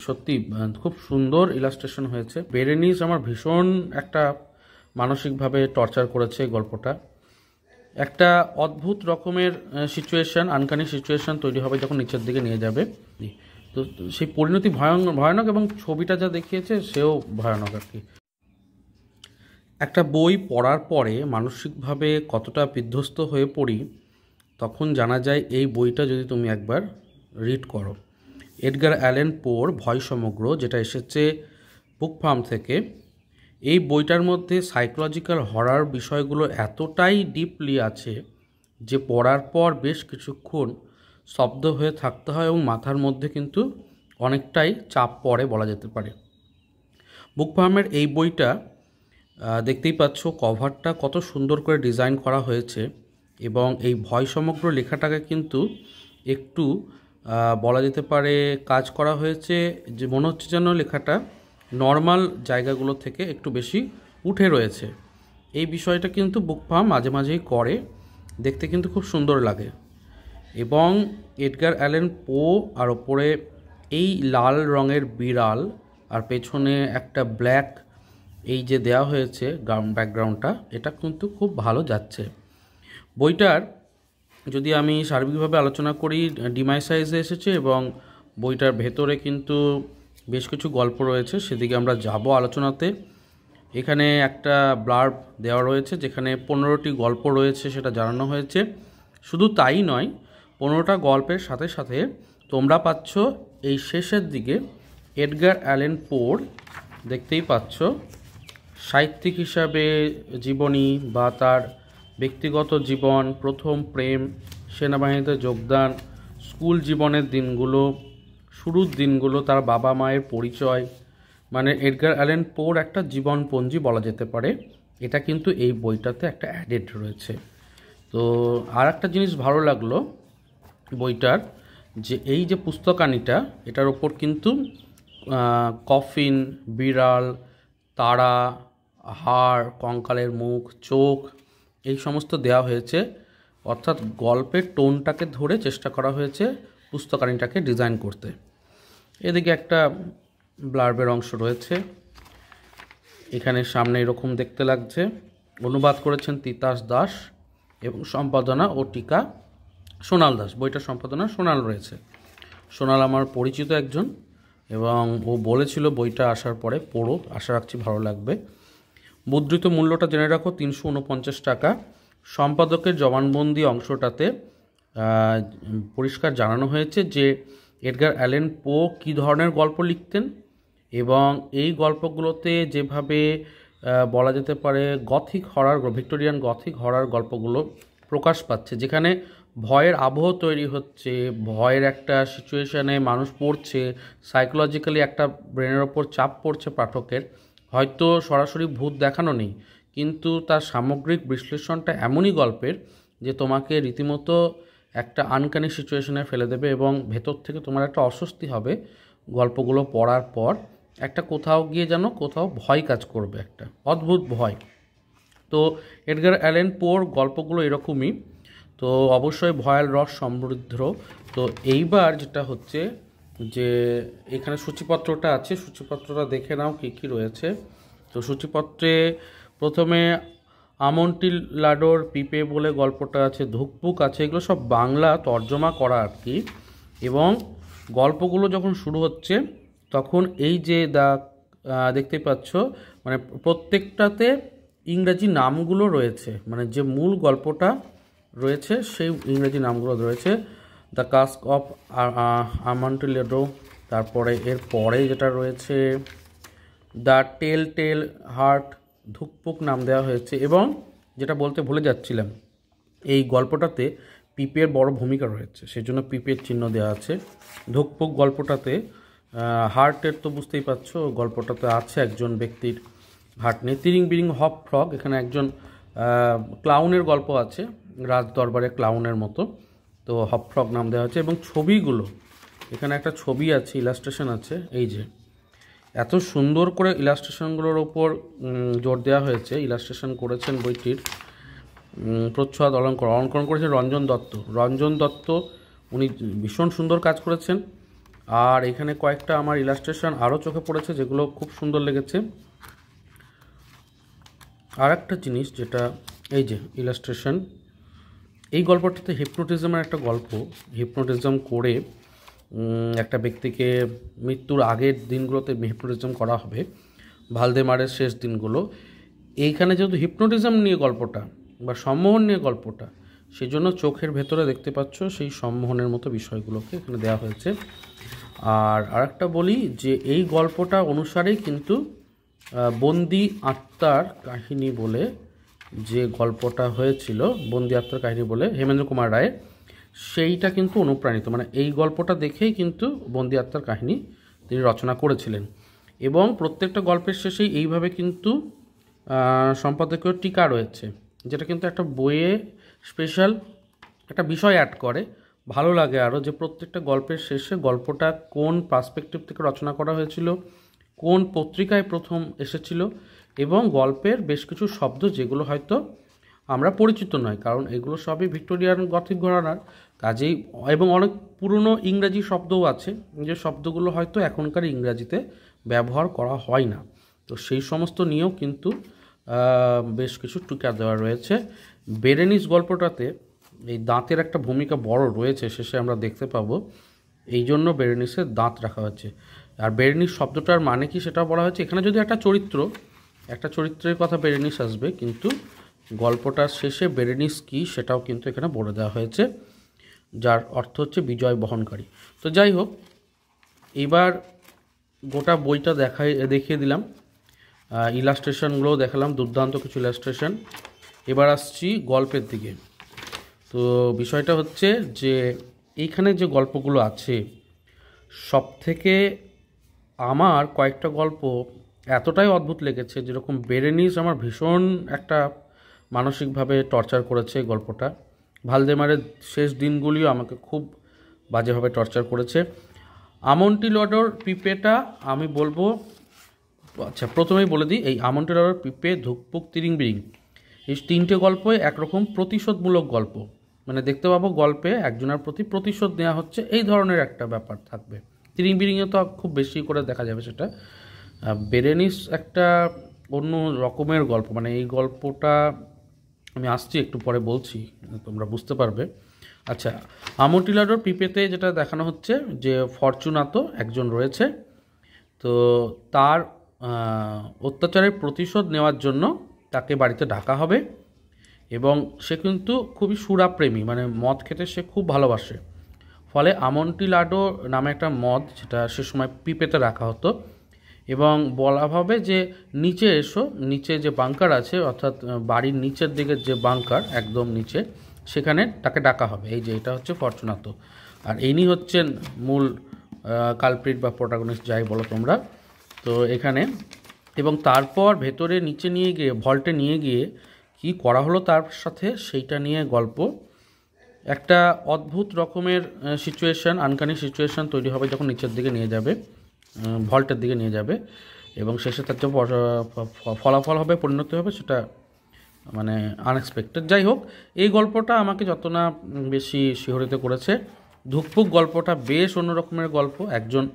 সত্যি খুব সুন্দর ইলাস্ট্রেশন হয়েছে। বেরেনিস আমার ভীষণ একটা মানসিকভাবে টর্চার করেছে গল্পটা। একটা অদ্ভুত রকমের সিচুয়েশন, আনকানি সিচুয়েশন তৈরি হবে যখন নিচের দিকে নিয়ে যাবে। তো সেই পরিণতি ভয়ানক এবং ছবিটা যা দেখিয়েছে সেও ভয়ানক আর কি। একটা বই পড়ার পরে মানসিকভাবে কতটা বিধ্বস্ত হয়ে পড়ি তখন জানা যায় এই বইটা যদি তুমি একবার রিড করো। এডগার অ্যালেন পোর ভয় সমগ্র, যেটা এসেছে বুক ফার্ম থেকে। এই বইটার মধ্যে সাইকোলজিক্যাল হরার বিষয়গুলো এতটাই ডিপলি আছে যে পড়ার পর বেশ কিছুক্ষণ স্তব্ধ হয়ে থাকতে হয় এবং মাথার মধ্যে কিন্তু অনেকটাই চাপ পড়ে বলা যেতে পারে। বুক ফার্মের এই বইটা দেখতেই পাচ্ছ কভারটা কত সুন্দর করে ডিজাইন করা হয়েছে এবং এই ভয় সমগ্র লেখাটাকে কিন্তু একটু বলা যেতে পারে কাজ করা হয়েছে, যে মনে হচ্ছে যেন লেখাটা নর্মাল জায়গাগুলো থেকে একটু বেশি উঠে রয়েছে। এই বিষয়টা কিন্তু বুক ফার্ম মাঝে মাঝেই করে, দেখতে কিন্তু খুব সুন্দর লাগে। এবং এডগার অ্যালেন পো আর ওপরে এই লাল রঙের বিড়াল আর পেছনে একটা ব্ল্যাক এই যে দেওয়া হয়েছে ব্যাকগ্রাউন্ডটা, এটা কিন্তু খুব ভালো যাচ্ছে। বইটার যদি আমি সার্বিকভাবে আলোচনা করি, ডিমাই সাইজে এসেছে এবং বইটার ভেতরে কিন্তু বেশ কিছু গল্প রয়েছে, সেদিকে আমরা যাব আলোচনাতে। এখানে একটা ব্লার্ব দেওয়া রয়েছে যেখানে 15টি গল্প রয়েছে সেটা জানানো হয়েছে। শুধু তাই নয়, 15টা গল্পের সাথে সাথে তোমরা পাচ্ছ এই শেষের দিকে এডগার অ্যালেন পোর, দেখতেই পাচ্ছ সাহিত্যিক হিসাবে জীবনী বা তার ব্যক্তিগত জীবন, প্রথম প্রেম, সেনাবাহিনীতে যোগদান, স্কুল জীবনের দিনগুলো, শুরুর দিনগুলো, তার বাবা মায়ের পরিচয়, মানে এডগার অ্যালেন পোর একটা জীবনপঞ্জি বলা যেতে পারে। এটা কিন্তু এই বইটাতে একটা অ্যাডেড রয়েছে। তো আর একটা জিনিস ভালো লাগলো বইটার, যে এই যে পুস্তকানিটা, এটার ওপর কিন্তু কফিন, বিড়াল, তারা, হাড়, কঙ্কালের মুখ, চোখ এই সমস্ত দেওয়া হয়েছে। অর্থাৎ গল্পের টোনটাকে ধরে চেষ্টা করা হয়েছে পুস্তকানিটাকে ডিজাইন করতে। এদিকে একটা ব্লার্বের অংশ রয়েছে, এখানে সামনে এরকম দেখতে লাগছে। অনুবাদ করেছেন তিতাস দাস এবং সম্পাদনা ও টিকা সোনাল দাস। বইটার সম্পাদনা সোনাল রয়েছে। সোনাল আমার পরিচিত একজন এবং ও বলেছিল বইটা আসার পরে পড়ো, আশা রাখছি ভালো লাগবে। মুদ্রিত মূল্যটা জেনে রাখো 349 টাকা। সম্পাদকের জবানবন্দি অংশটাতে পরিষ্কার জানানো হয়েছে যে এডগার অ্যালেন পো কী ধরনের গল্প লিখতেন এবং এই গল্পগুলোতে যেভাবে বলা যেতে পারে গথিক হরার, ভিক্টোরিয়ান গথিক হরার গল্পগুলো প্রকাশ পাচ্ছে, যেখানে ভয়ের আবহ তৈরি হচ্ছে, ভয়ের একটা সিচুয়েশানে মানুষ পড়ছে, সাইকোলজিক্যালি একটা ব্রেনের ওপর চাপ পড়ছে পাঠকের। হয়তো সরাসরি ভূত দেখানো নেই, কিন্তু তার সামগ্রিক বিশ্লেষণটা এমনই গল্পের যে তোমাকে রীতিমতো একটা আনকানি সিচুয়েশনে ফেলে দেবে এবং ভেতর থেকে তোমার একটা অস্বস্তি হবে গল্পগুলো পড়ার পর। একটা কোথাও গিয়ে যেন কোথাও ভয় কাজ করবে, একটা অদ্ভুত ভয়। তো এডগার অ্যালেন পোর গল্পগুলো এরকমই, তো অবশ্যই ভয়াল রস সমৃদ্ধ। তো এইবার যেটা হচ্ছে যে এখানে সূচিপত্রটা আছে, সূচিপত্রটা দেখে নাও কী কী রয়েছে। তো সূচিপত্রে প্রথমে আমন্টিলাডোর পিপে বলে গল্পটা আছে, ধুকপুক আছে, এগুলো সব বাংলা তর্জমা করা আর কি। এবং গল্পগুলো যখন শুরু হচ্ছে তখন এই যে দেখতেই পাচ্ছ, মানে প্রত্যেকটাতে ইংরেজি নামগুলো রয়েছে, মানে যে মূল গল্পটা রয়েছে সেই ইংরেজি নামগুলো রয়েছে। দ্য কাস্ক অফ আমন্টিলাডো, তারপরে এর পরে যেটা রয়েছে দ্য টেল হার্ট, ধুকপুক নাম দেওয়া হয়েছে। এবং যেটা বলতে ভুলে যাচ্ছিলাম, এই গল্পটাতে পিপের বড় ভূমিকা রয়েছে, সেই জন্য পিপের চিহ্ন দেওয়া আছে। ধুকপুক গল্পটাতে হার্টের তো বুঝতেই পারছো, গল্পটাতে আছে একজন ব্যক্তির হার্ট নিয়ে। তিরিং বিরিং হপ ফ্রগ, এখানে একজন ক্লাউনের গল্প আছে, রাজ দরবারে ক্লাউনের মতো, তো হপ ফ্রগ নাম দেওয়া হয়েছে। এবং ছবিগুলো, এখানে একটা ছবি আছে, ইলাস্ট্রেশন আছে, এই যে এত সুন্দর করে ইলাস্ট্রেশনগুলোর ওপর জোর দেওয়া হয়েছে। ইলাস্ট্রেশন করেছেন বইটির প্রচ্ছদ অলঙ্করণ করেছেন রঞ্জন দত্ত। উনি ভীষণ সুন্দর কাজ করেছেন। আর এখানে কয়েকটা আমার ইলাস্ট্রেশন আরও চোখে পড়েছে, যেগুলো খুব সুন্দর লেগেছে। আর একটা জিনিস যেটা, এই যে ইলাস্ট্রেশন, এই গল্পটাতে হিপনোটিজমের একটা গল্প। হিপনোটিজম করে একটা ব্যক্তিকে মৃত্যুর আগের দিনগুলোতে হিপনোটিজম করা হবে, ভালদেমারের শেষ দিনগুলো। এইখানে যেহেতু হিপনোটিজম নিয়ে গল্পটা বা সম্মোহন নিয়ে গল্পটা, সেই জন্য চোখের ভেতরে দেখতে পাচ্ছ সেই সম্মোহনের মতো বিষয়গুলোকে এখানে দেওয়া হয়েছে। আর আরেকটা বলি যে এই গল্পটা অনুসারেই কিন্তু বন্দি আত্মার কাহিনী বলে যে গল্পটা হয়েছিল, বন্দি আত্মার কাহিনী বলে হেমেন্দ্র কুমার রায়ের, সেইটা কিন্তু অনুপ্রাণিত, মানে এই গল্পটা দেখেই কিন্তু বন্দি আত্মার কাহিনী তিনি রচনা করেছিলেন। এবং প্রত্যেকটা গল্পের শেষেই এইভাবে কিন্তু সম্পাদকীয় টিকা রয়েছে, যেটা কিন্তু একটা বইয়ে স্পেশাল একটা বিষয় অ্যাড করে। ভালো লাগে আরও যে প্রত্যেকটা গল্পের শেষে গল্পটা কোন পার্সপেক্টিভ থেকে রচনা করা হয়েছিল, কোন পত্রিকায় প্রথম এসেছিল, এবং গল্পের বেশ কিছু শব্দ যেগুলো হয়তো আমরা পরিচিত নয়, কারণ এগুলো সবই ভিক্টোরিয়ান গথিক ঘরানার কাজেই, এবং অনেক পুরনো ইংরাজি শব্দও আছে যে শব্দগুলো হয়তো এখনকার ইংরাজিতে ব্যবহার করা হয় না। তো সেই সমস্ত নিয়েও কিন্তু বেশ কিছু টিকা দেওয়া রয়েছে। বেরেনিস গল্পটাতে এই দাঁতের একটা ভূমিকা বড় রয়েছে, শেষে আমরা দেখতে পাবো, এই জন্য বেরেনিসের দাঁত রাখা হয়েছে। আর বেরেনিস শব্দটার মানে কি সেটাও বলা হয়েছে। এখানে যদি একটা চরিত্রের কথা বেরেনিস আসবে, কিন্তু গল্পটার শেষে বেরেনিস কি সেটাও কিন্তু এখানে বলে দেওয়া হয়েছে, যার অর্থ হচ্ছে বিজয় বহনকারী। তো যাই হোক, এবার গোটা বইটা দেখিয়ে দিলাম, ইলাস্ট্রেশনগুলোও দেখালাম, দুর্দান্ত কিছু ইলাস্ট্রেশন। এবার আসছি গল্পের দিকে। তো বিষয়টা হচ্ছে যে এইখানে যে গল্পগুলো আছে, সব থেকে আমার কয়েকটা গল্প এতটাই অদ্ভুত লেগেছে, যেরকম বেরেনিস আমার ভীষণ একটা মানসিকভাবে টর্চার করেছে গল্পটা। ভালদেমারের শেষ দিনগুলিও আমাকে খুব বাজেভাবে টর্চার করেছে। আমন্টিলডোর পিপেটা আমি বলবো, আচ্ছা প্রথমেই বলে দিই, এই আমন্টিলডোর পিপে, ধুকপুক, তিরিং বিরিং, এই তিনটে গল্পই একরকম প্রতিশোধমূলক গল্প। মানে দেখতে পাবো গল্পে একজনের প্রতি প্রতিশোধ নেওয়া হচ্ছে, এই ধরনের একটা ব্যাপার থাকবে। তিরিং বিরিংয়ে তো খুব বেশি করে দেখা যাবে সেটা। বেরেনিস একটা অন্য রকমের গল্প, মানে এই গল্পটা আমি আসছি একটু পরে বলছি, তোমরা বুঝতে পারবে। আচ্ছা, আমন্টিলডোর পিপেতে যেটা দেখানো হচ্ছে যে ফরচুনাতো একজন রয়েছে, তো তার অত্যাচারের প্রতিশোধ নেওয়ার জন্য তাকে বাড়িতে ডাকা হবে, এবং সে কিন্তু খুবই সুরাপ্রেমী, মানে মদ খেতে সে খুব ভালোবাসে। ফলে আমন্টিলাডো নামে একটা মদ, যেটা সে সময় পিপেতে রাখা হতো, এবং বলা হবে যে নিচে এসো, নিচে যে বাংকার আছে, অর্থাৎ বাড়ির নিচের দিকে যে বাংকার একদম নিচে, সেখানে তাকে ডাকা হবে। এই যে এটা হচ্ছে ফরচুনাতো, আর ইনি হচ্ছেন মূল কালপ্রিট বা প্রোটাগনিস্ট, যাই বলো তোমরা। তো এখানে, এবং তারপর ভেতরে নিচে নিয়ে গিয়ে, ভল্টে নিয়ে গিয়ে কি করা হলো তার সাথে, সেইটা নিয়ে গল্প। একটা অদ্ভুত রকমের সিচুয়েশান, আনকানি সিচুয়েশান তৈরি হবে যখন নিচের দিকে নিয়ে যাবে, ভল্টের দিকে নিয়ে যাবে, এবং শেষে তার যে ফলাফল হবে, পরিণতি হবে, সেটা মানে আনএক্সপেক্টেড। যাই হোক, এই গল্পটা আমাকে যত না বেশি শিহরিত করেছে। ধুকপুক গল্পটা বেশ অন্যরকমের গল্প। একজন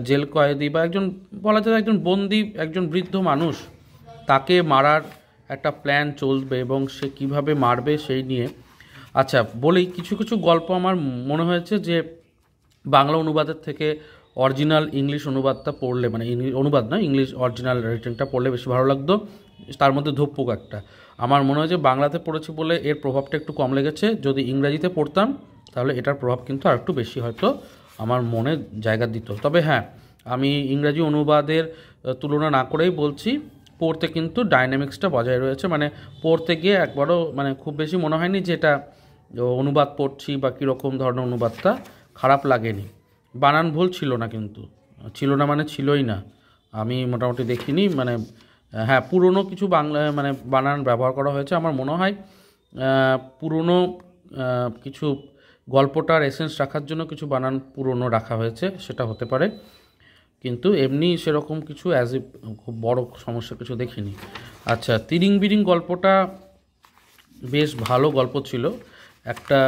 জেল কয়েদি বা একজন, বলা যায় একজন বন্দি, একজন বৃদ্ধ মানুষ, তাকে মারার একটা প্ল্যান চলবে এবং সে কিভাবে মারবে সেই নিয়ে। আচ্ছা বলি, কিছু কিছু গল্প আমার মনে হয়েছে যে বাংলা অনুবাদের থেকে অরিজিনাল ইংলিশ অনুবাদটা পড়লে, মানে অনুবাদ না, ইংলিশ অরিজিনাল রিটেনটা পড়লে বেশি ভালো লাগতো। তার মধ্যে ধুকপুক একটা, আমার মনে হয় যে বাংলাতে পড়েছি বলে এর প্রভাবটা একটু কম লেগেছে। যদি ইংরাজিতে পড়তাম তাহলে এটার প্রভাব কিন্তু আর একটু বেশি হয়তো আমার মনে জায়গা দিত। তবে হ্যাঁ, আমি ইংরাজি অনুবাদের তুলনা না করেই বলছি, পড়তে কিন্তু ডাইনামিক্সটা বজায় রয়েছে। মানে পড়তে গিয়ে একবারও মানে খুব বেশি মনে হয়নি যে এটা অনুবাদ পড়ছি বা কীরকম ধরনের অনুবাদটা খারাপ লাগেনি। বানান ভুল ছিল না, কিন্তু ছিল না মানে ছিলই না, আমি মোটামুটি দেখিনি। মানে হ্যাঁ, পুরনো কিছু বাংলা মানে বানান ব্যবহার করা হয়েছে। আমার মনে হয় পুরনো কিছু গল্পটার এসেন্স রাখার জন্য কিছু বানান পুরনো রাখা হয়েছে, সেটা হতে পারে, কিন্তু এমনি সেরকম কিছু খুব বড় সমস্যা কিছু দেখিনি। আচ্ছা, তিরিং বিরিং গল্পটা বেশ ভালো গল্প ছিল। একটা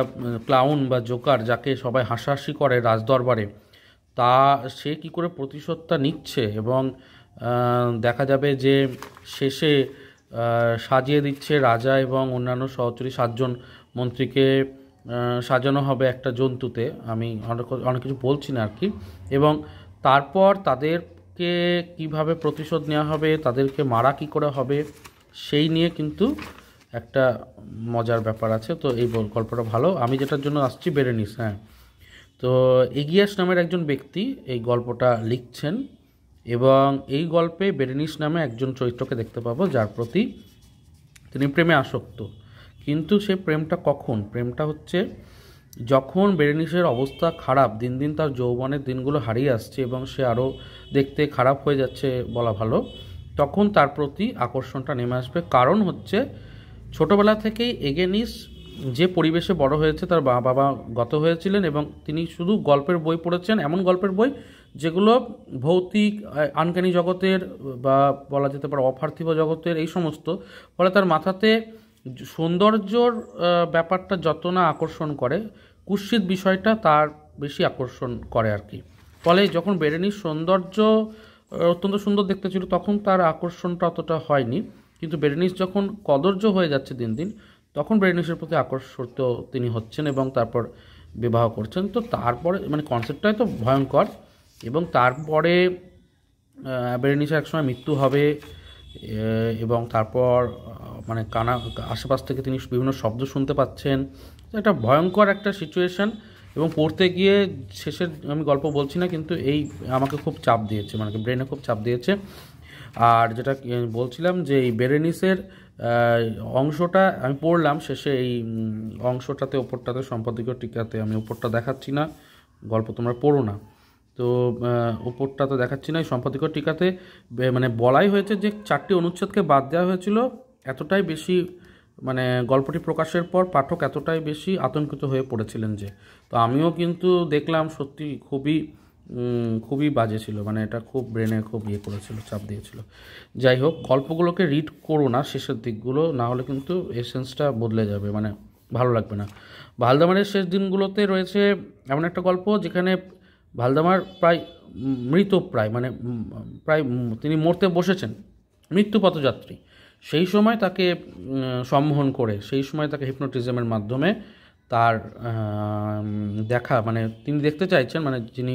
ক্লাউন বা জোকার, যাকে সবাই হাসাহাসি করে রাজদরবারে, তা সে কী করে প্রতিশোধটা নিচ্ছে এবং দেখা যাবে যে শেষে সাজিয়ে দিচ্ছে রাজা এবং অন্যান্য সহচরী 7 জন মন্ত্রীকে সাজানো হবে একটা জন্তুতে। আমি অনেক কিছু বলছি না আর কি। এবং তারপর তাদেরকে কিভাবে প্রতিশোধ নেওয়া হবে, তাদেরকে মারা কী করে হবে, সেই নিয়ে কিন্তু একটা মজার ব্যাপার আছে। তো এই গল্পটা ভালো। আমি যেটার জন্য আসছি, বেরেনিস। হ্যাঁ, তো এগিয়াস নামের একজন ব্যক্তি এই গল্পটা লিখছেন এবং এই গল্পে বেরেনিস নামে একজন চরিত্রকে দেখতে পাবো যার প্রতি তিনি প্রেমে আসক্ত। কিন্তু সেই প্রেমটা কখন? প্রেমটা হচ্ছে যখন বেরেনিসের অবস্থা খারাপ, দিন দিন তার যৌবনের দিনগুলো হারিয়ে আসছে এবং সে আরও দেখতে খারাপ হয়ে যাচ্ছে বলা ভালো, তখন তার প্রতি আকর্ষণটা নেমে আসবে। কারণ হচ্ছে ছোটোবেলা থেকেই এগেনিস যে পরিবেশে বড় হয়েছে, তার বাবা গত হয়েছিলেন এবং তিনি শুধু গল্পের বই পড়েছেন, এমন গল্পের বই যেগুলো ভৌতিক আনকানি জগতের বা বলা যেতে পারে অপার্থিব জগতের এই সমস্ত। ফলে তার মাথাতে সৌন্দর্যর ব্যাপারটা যত না আকর্ষণ করে, কুৎসিত বিষয়টা তার বেশি আকর্ষণ করে আর কি। ফলে যখন বেরেনিস সৌন্দর্য অত্যন্ত সুন্দর দেখতে ছিল, তখন তার আকর্ষণটা অতটা হয়নি। কিন্তু বেরেনিস যখন কদর্য হয়ে যাচ্ছে দিন দিন, তখন বেরেনিসের প্রতি আকর্ষিত তিনি হচ্ছেন এবং তারপর বিবাহ করছেন। তো তারপরে মানে কনসেপ্টটাই তো ভয়ঙ্কর। এবং তারপরে বেরেনিসের একসময় মৃত্যু হবে এবং তারপর মানে আশেপাশ থেকে তিনি বিভিন্ন শব্দ শুনতে পাচ্ছেন। এটা ভয়ঙ্কর একটা সিচুয়েশান এবং পড়তে গিয়ে শেষের আমি গল্প বলছি না, কিন্তু এই আমাকে খুব চাপ দিয়েছে, মানে ব্রেনে খুব চাপ দিয়েছে। আর যেটা বলছিলাম যে এই বেরেনিসের অংশটা আমি পড়লাম শেষে, এই অংশটাতে ওপরটাতে সম্পাদকীয় টিকাতে, আমি ওপরটা দেখাচ্ছি না, গল্প তোমরা পড়ো না। তো ওপরটা তো দেখাচ্ছি না, এই সম্পাদকীয় টিকাতে মানে বলাই হয়েছে যে 4টি অনুচ্ছেদকে বাদ দেওয়া হয়েছিল। এতটাই বেশি মানে গল্পটি প্রকাশের পর পাঠক এতটাই বেশি আতঙ্কিত হয়ে পড়েছিলেন যে, তো আমিও কিন্তু দেখলাম সত্যি খুবই বাজে ছিল, মানে এটা খুব ব্রেনে খুব করেছিল, চাপ দিয়েছিল। যাই হোক, গল্পগুলোকে রিড করো না শেষের দিকগুলো, না হলে কিন্তু এসেন্সটা বদলে যাবে, মানে ভালো লাগবে না। ভালদামারের শেষ দিনগুলোতে রয়েছে এমন একটা গল্প যেখানে ভালদামার প্রায় মৃতপ্রায়, মানে প্রায় তিনি মরতে বসেছেন, মৃত্যু পথযাত্রী। সেই সময় তাকে সম্মোহন করে, সেই সময় তাকে হিপনোটিজমের মাধ্যমে তার দেখা, মানে তিনি দেখতে চাইছেন, মানে যিনি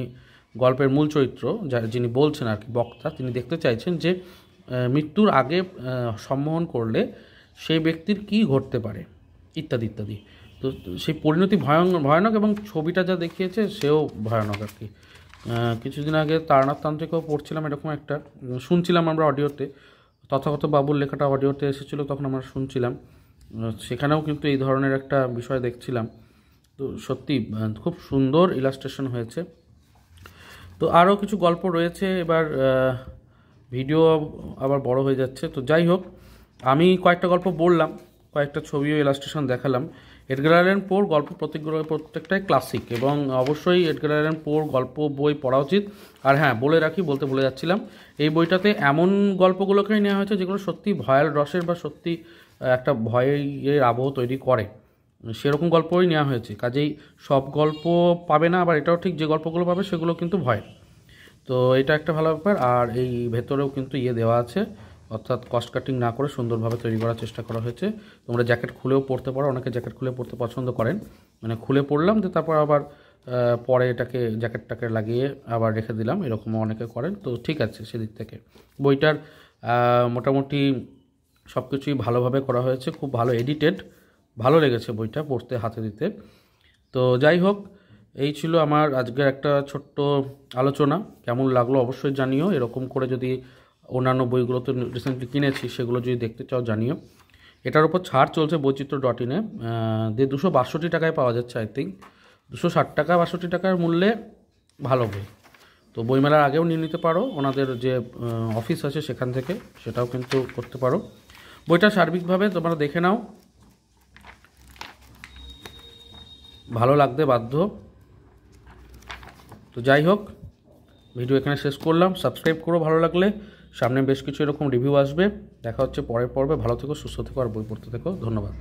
গল্পের মূল চরিত্র, যিনি বলছেন আর কি, বক্তা, তিনি দেখতে চাইছেন যে মৃত্যুর আগে সম্মোহন করলে সেই ব্যক্তির কী ঘটতে পারে ইত্যাদি ইত্যাদি। তো সেই পরিণতি ভয়ানক এবং ছবিটা যা দেখিয়েছে সেও ভয়ানক আর কি। কিছুদিন আগে তারানাথ তান্ত্রিকও পড়ছিলাম, এরকম একটা শুনছিলাম আমরা অডিওতে, তথাগত বাবুর লেখাটা অডিওতে এসেছিলো, তখন আমরা শুনছিলাম, সেখানেও কিন্তু এই ধরনের একটা বিষয় দেখছিলাম। তো সত্যি খুব সুন্দর ইলাস্ট্রেশন হয়েছে। তো আরও কিছু গল্প রয়েছে, এবার ভিডিও আবার বড় হয়ে যাচ্ছে। তো যাই হোক, আমি কয়েকটা গল্প বললাম, কয়েকটা ছবিও ইলাস্ট্রেশন দেখালাম। এডগার অ্যালান পোর গল্প প্রত্যেকটাই ক্লাসিক এবং অবশ্যই এডগার অ্যালান পোর গল্প বই পড়া উচিত। আর হ্যাঁ, বলতে ভুলে যাচ্ছিলাম, এই বইটাতে এমন গল্পগুলোকেই নেওয়া হয়েছে যেগুলো সত্যি ভয়াল রসের বা সত্যি একটা ভয়ের আবহ তৈরি করে, সেরকম গল্পই নেওয়া হয়েছে। কাজেই সব গল্প পাবে না, আবার এটাও ঠিক যে গল্পগুলো পাবে সেগুলো কিন্তু ভয়ের। তো এটা একটা ভালো ব্যাপার। আর এই ভেতরেও কিন্তু দেওয়া আছে, অর্থাৎ কস্ট কাটিং না করে সুন্দরভাবে তৈরি করার চেষ্টা করা হয়েছে। তোমরা জ্যাকেট খুলেও পড়তে পারো, অনেকে জ্যাকেট খুলে পড়তে পছন্দ করেন, মানে খুলে পড়লাম যে তারপর আবার পরে এটাকে জ্যাকেটটাকে লাগিয়ে আবার রেখে দিলাম, এরকমও অনেকে করেন। তো ঠিক আছে, সেদিক থেকে বইটার মোটামুটি সব কিছুই ভালোভাবে করা হয়েছে, খুব ভালো এডিটেড, ভালো লেগেছে বইটা পড়তে, হাতে দিতে। তো যাই হোক, এই ছিল আমার আজকের একটা ছোট্ট আলোচনা। কেমন লাগলো অবশ্যই জানিও। এরকম করে যদি অন্যান্য বইগুলো তো রিসেন্টলি কিনেছি, সেগুলো যদি দেখতে চাও জানিও। এটার উপর ছাড় চলছে বৈচিত্র্য.in-এ, 262 টাকায় পাওয়া যাচ্ছে, আই থিঙ্ক 260 টাকা 62 টাকার মূল্যে ভালো বই। তো বইমেলার আগেও নিয়ে নিতে পারো, ওনাদের যে অফিস আছে সেখান থেকে, সেটাও কিন্তু করতে পারো। বইটা সার্বিকভাবে তোমরা দেখে নাও, ভালো লাগতে বাধ্য। তো যাই হোক, ভিডিও এখানে শেষ করলাম। সাবস্ক্রাইব করো ভালো লাগলে, সামনে বেশ কিছু এরকম রিভিউ আসবে। দেখা হচ্ছে পরের পর্বে। ভালো থেকো, সুস্থ থেকো আর বই পড়তে থেকো। ধন্যবাদ।